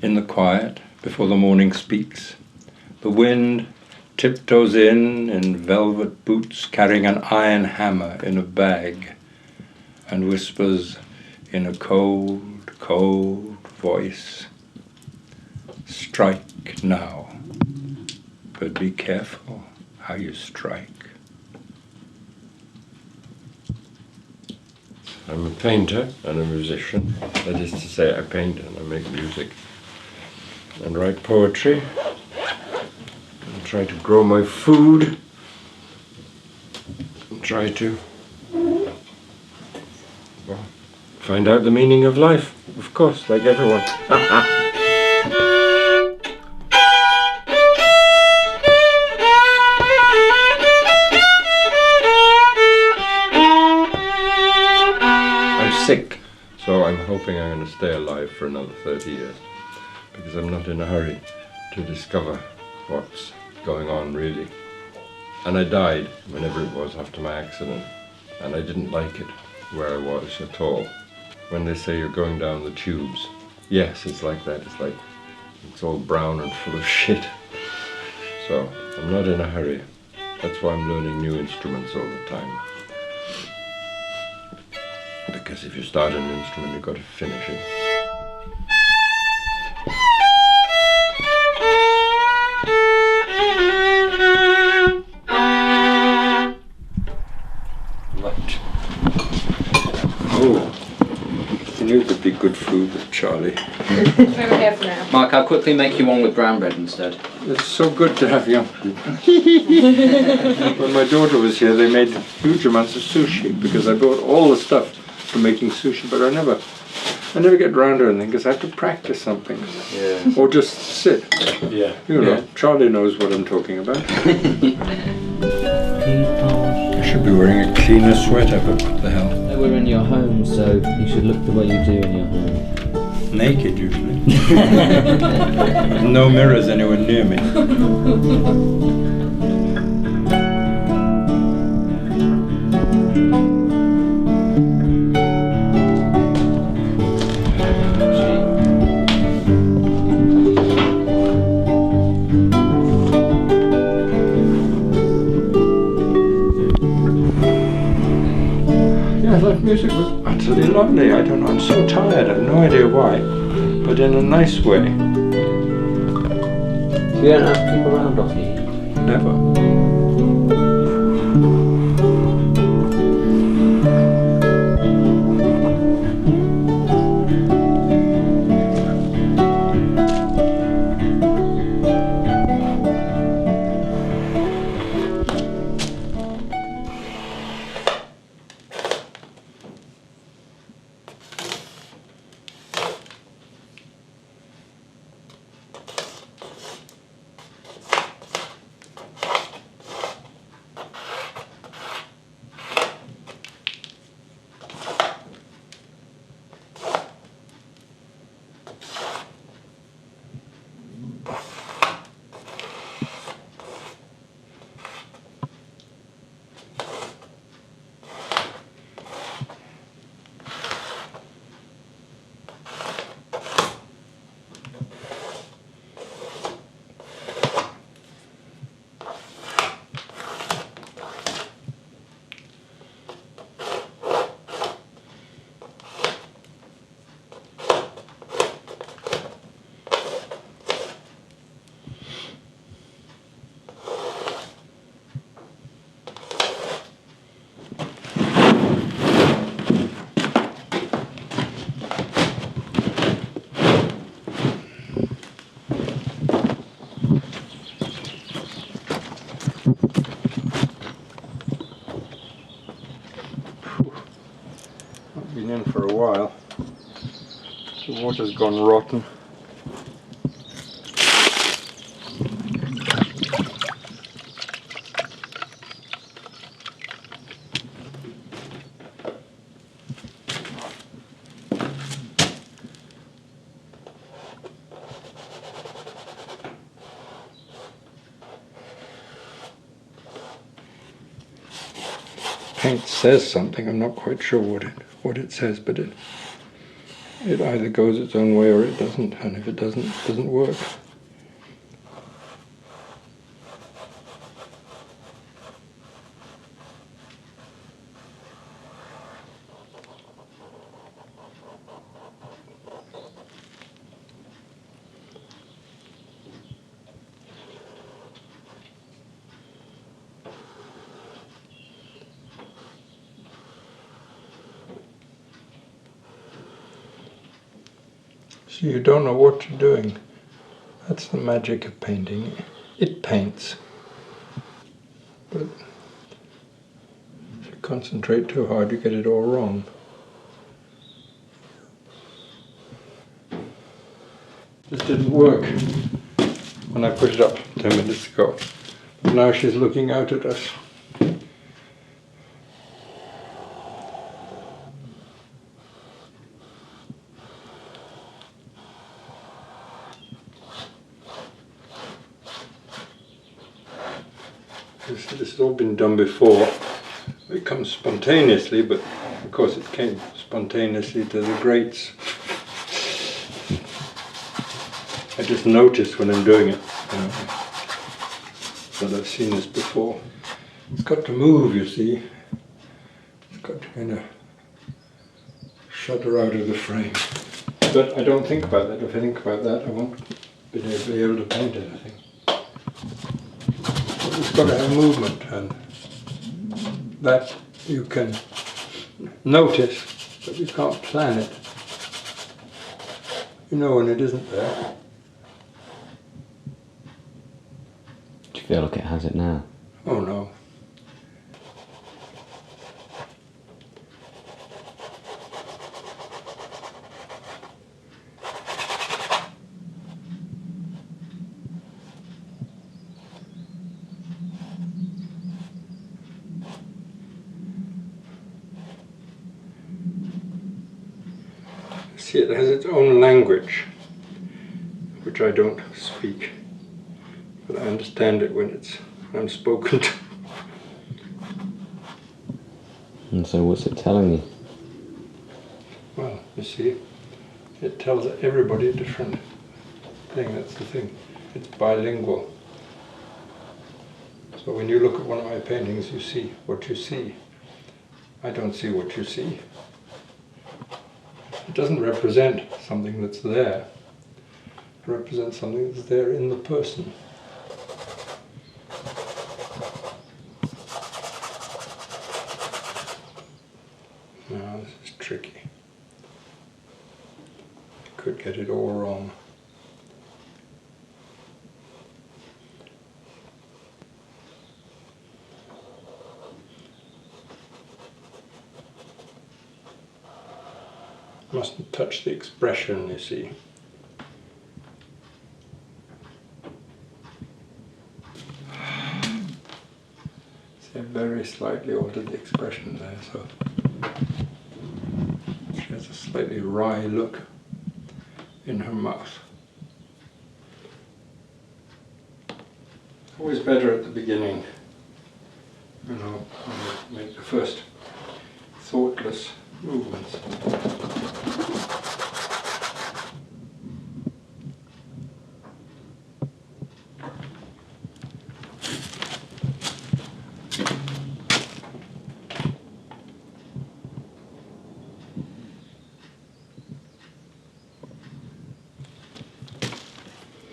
In the quiet, before the morning speaks, the wind tiptoes in velvet boots, carrying an iron hammer in a bag, and whispers in a cold, cold voice, "Strike now, but be careful how you strike." I'm a painter and a musician. That is to say, I paint and I make music and write poetry and try to grow my food and try to, well, find out the meaning of life, of course, like everyone. Sick, so I'm hoping I'm going to stay alive for another 30 years because I'm not in a hurry to discover what's going on really. And I died whenever it was after my accident, and I didn't like it where I was at all. When they say you're going down the tubes, yes, it's like that. It's like it's all brown and full of shit. So I'm not in a hurry. That's why I'm learning new instruments all the time. Because if you start an instrument, you've got to finish it. Right. Oh, I knew it would be good food with Charlie. Over here for now. Mark, I'll quickly make you one with brown bread instead. It's so good to have young people. When my daughter was here, they made huge amounts of sushi because I bought all the stuff for making sushi, but I never get round to anything because I have to practice something. Yeah. Or just sit. Yeah. You know, Charlie knows what I'm talking about. I should be wearing a cleaner sweater, but what the hell? We're in your home, so you should look the way you do in your home. Naked, usually. No mirrors anywhere near me. That music was utterly lovely. I don't know, I'm so tired, I have no idea why, but in a nice way. You don't have people around off you? Never. I've been in for a while. The water's gone rotten. Paint says something, I'm not quite sure what it says, but it either goes its own way or it doesn't, and if it doesn't, it doesn't work. So you don't know what you're doing. That's the magic of painting. It paints. But if you concentrate too hard, you get it all wrong. This didn't work when I put it up 10 minutes ago. But now she's looking out at us. This has all been done before. It comes spontaneously, but of course it came spontaneously to the grates. I just notice when I'm doing it, that I've seen this before. It's got to move, you see. It's got to kind of shudder out of the frame. But I don't think about that. If I think about that, I won't be able to paint it, I think. It's got to have movement, and that you can notice, but you can't plan it. You know when it isn't there. Do you feel like it has it now? Oh no. See, it has its own language, which I don't speak, but I understand it when I'm spoken to. And so what's it telling you? Well, you see, it tells everybody a different thing, that's the thing. It's bilingual. So when you look at one of my paintings, you see what you see. I don't see what you see. It doesn't represent something that's there. It represents something that's there in the person. Now this is tricky. I could get it all wrong. Mustn't touch the expression, you see. See, I've very slightly altered the expression there, so she has a slightly wry look in her mouth. Always better at the beginning, you know, when you make the first thoughtless movements.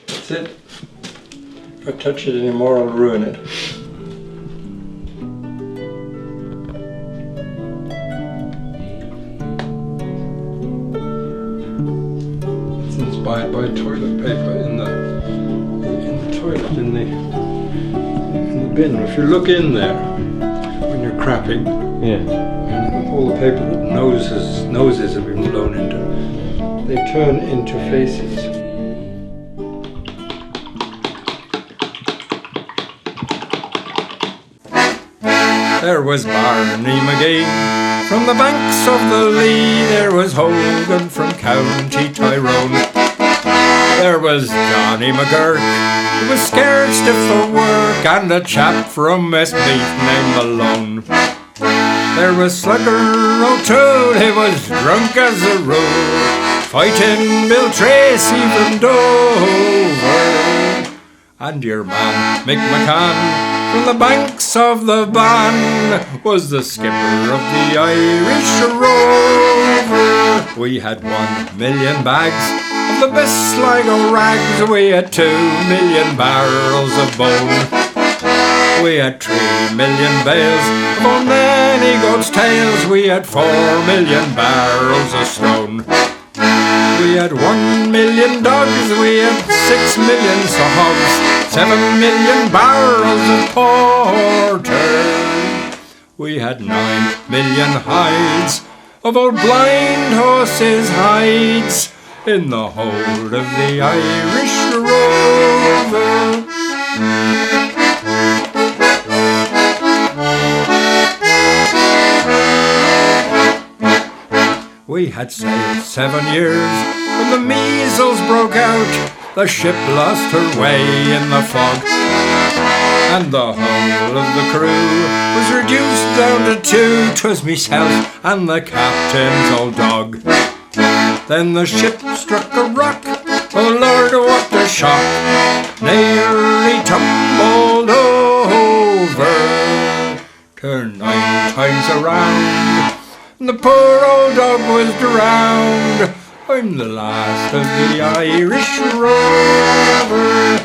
That's it. If I touch it anymore, I'll ruin it. It's inspired by toilet paper in the toilet, in the bin. If you look in there when you're crapping, and all the paper that noses have been blown into, they turn into faces. There was Barney McGee from the banks of the Lee. There was Hogan from County Tyrone. There was Johnny McGurk, who was scared stiff for work, and a chap from Westmeath named Malone. There was Slugger O'Toole, he was drunk as a rule. fighting Bill Tracy from Dover. And your man, Mick McCann, from the banks of the Bann, was the skipper of the Irish Rover. We had 1 million bags of the best Sligo rags. We had 2 million barrels of bone. We had 3 million bales of old nanny goat's tails. We had 4 million barrels of stone. We had 1 million dogs. We had 6 million hogs. 7 million barrels of porter. We had 9 million hides of old blind horses' hides in the hold of the Irish Rover. We had sailed 7 years when the measles broke out. The ship lost her way in the fog, and the whole of the crew was reduced down to 2. 'Twas myself and the captain's old dog. Then the ship struck a rock. Oh Lord, what a shock! Nearly tumbled over, turned 9 times around, and the poor old dog was drowned. I'm the last of the Irish Rover.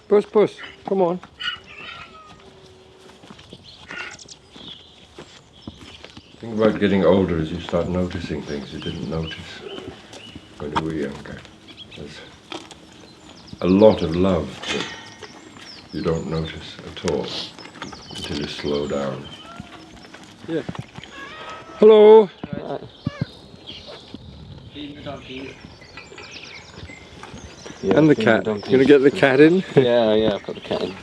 Puss, puss, come on. The thing about getting older is you start noticing things you didn't notice when you were younger. There's a lot of love that you don't notice at all until you slow down. Yeah. Hello. Yeah, And the cat. You gonna get the cat in? Yeah, I've got the cat in.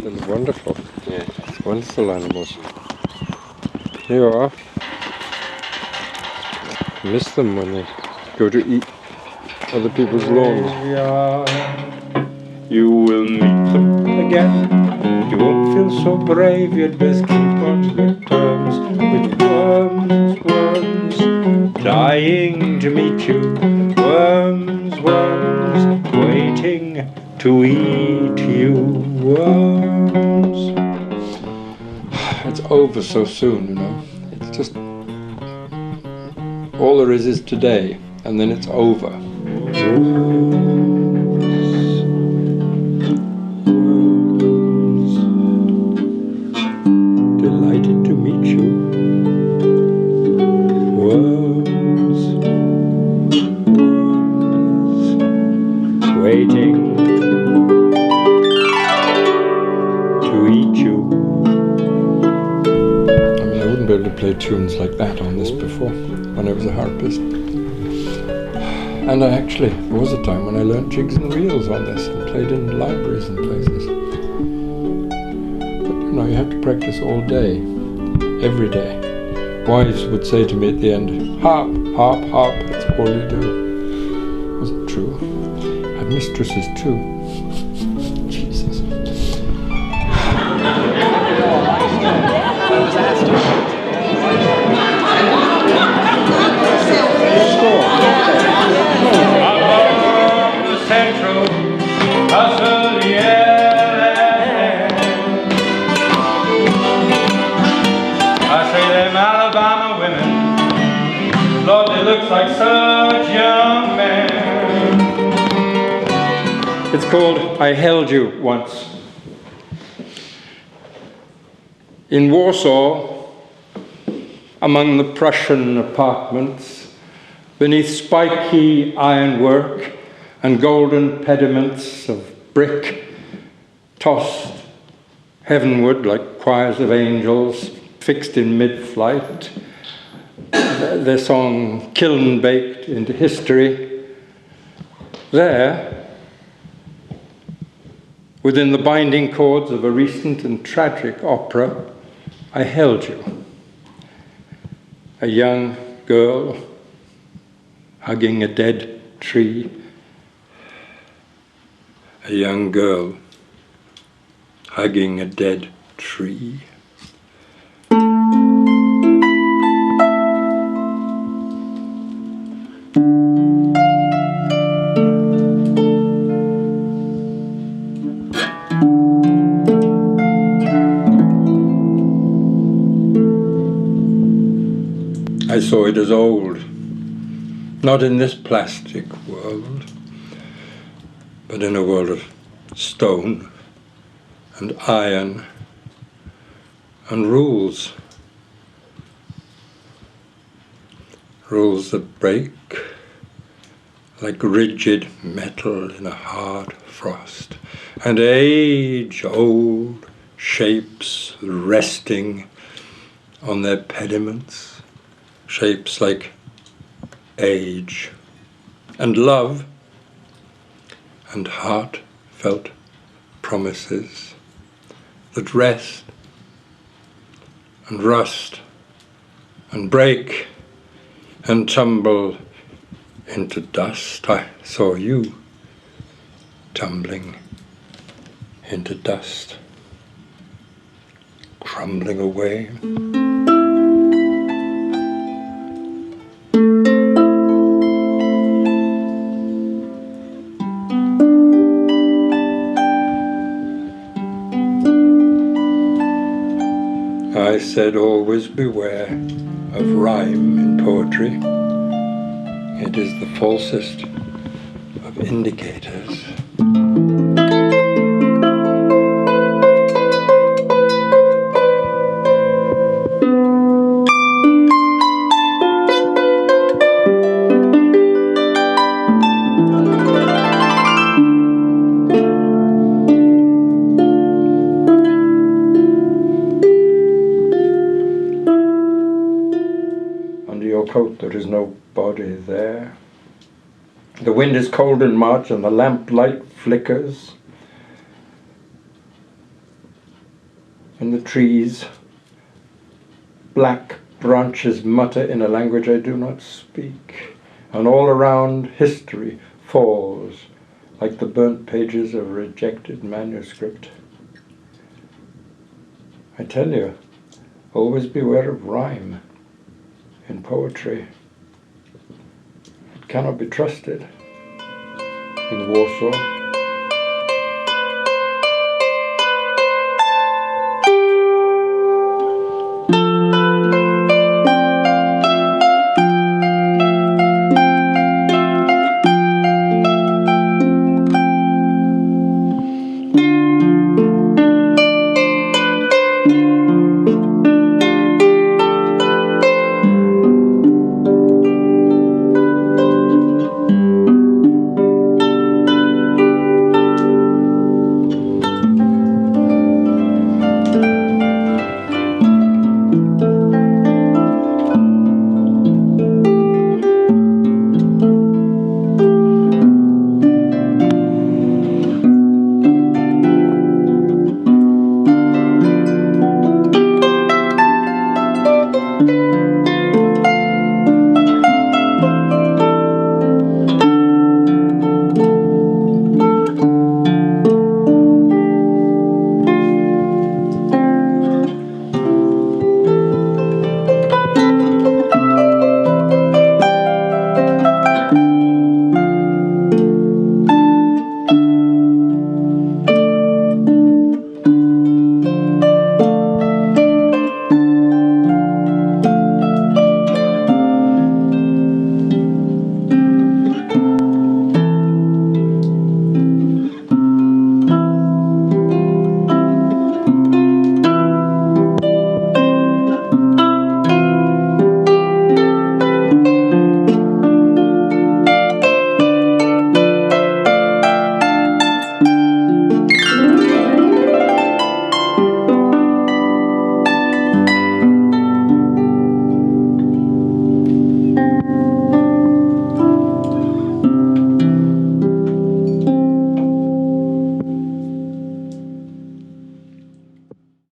They're wonderful. Yeah. Wonderful animals. Here you are. Miss them when they go to eat other people's lawns. You will meet them again. You won't feel so brave. You'd best keep on good terms with worms, dying to meet you. Worms, waiting to eat you. Worms. It's over so soon, you know. It's just all there is today, and then it's over. Delighted to meet you. Worms, waiting to eat you. I mean, I wouldn't be able to play tunes like that on this before, when I was a harpist. And there was a time when I learnt jigs and reels on this and played in libraries and places. But you know, you have to practice all day, every day. Wives would say to me at the end, harp, harp, harp, that's all you do. Wasn't true. I had mistresses too. Jesus. Above the central hustle, yeah. I say them Alabama women, Lord, they look like such young men. It's called I Held You Once. In Warsaw, among the Prussian apartments, beneath spiky ironwork and golden pediments of brick tossed heavenward like choirs of angels fixed in mid-flight, their song kiln baked into history. There Within the binding chords of a recent and tragic opera, I held you. A young girl hugging a dead tree. A young girl hugging a dead tree. I saw it as old, not in this plastic world, but in a world of stone and iron and rules. Rules that break like rigid metal in a hard frost, and age-old shapes resting on their pediments. Shapes like age and love and heartfelt promises that rest and rust and break and tumble into dust. I saw you tumbling into dust, crumbling away. I said always beware of rhyme in poetry. It is the falsest of indicators. Coat, there is no body there. The wind is cold in March and the lamplight flickers. In the trees, black branches mutter in a language I do not speak, and all around history falls like the burnt pages of a rejected manuscript. I tell you, always beware of rhyme in poetry. It cannot be trusted in Warsaw.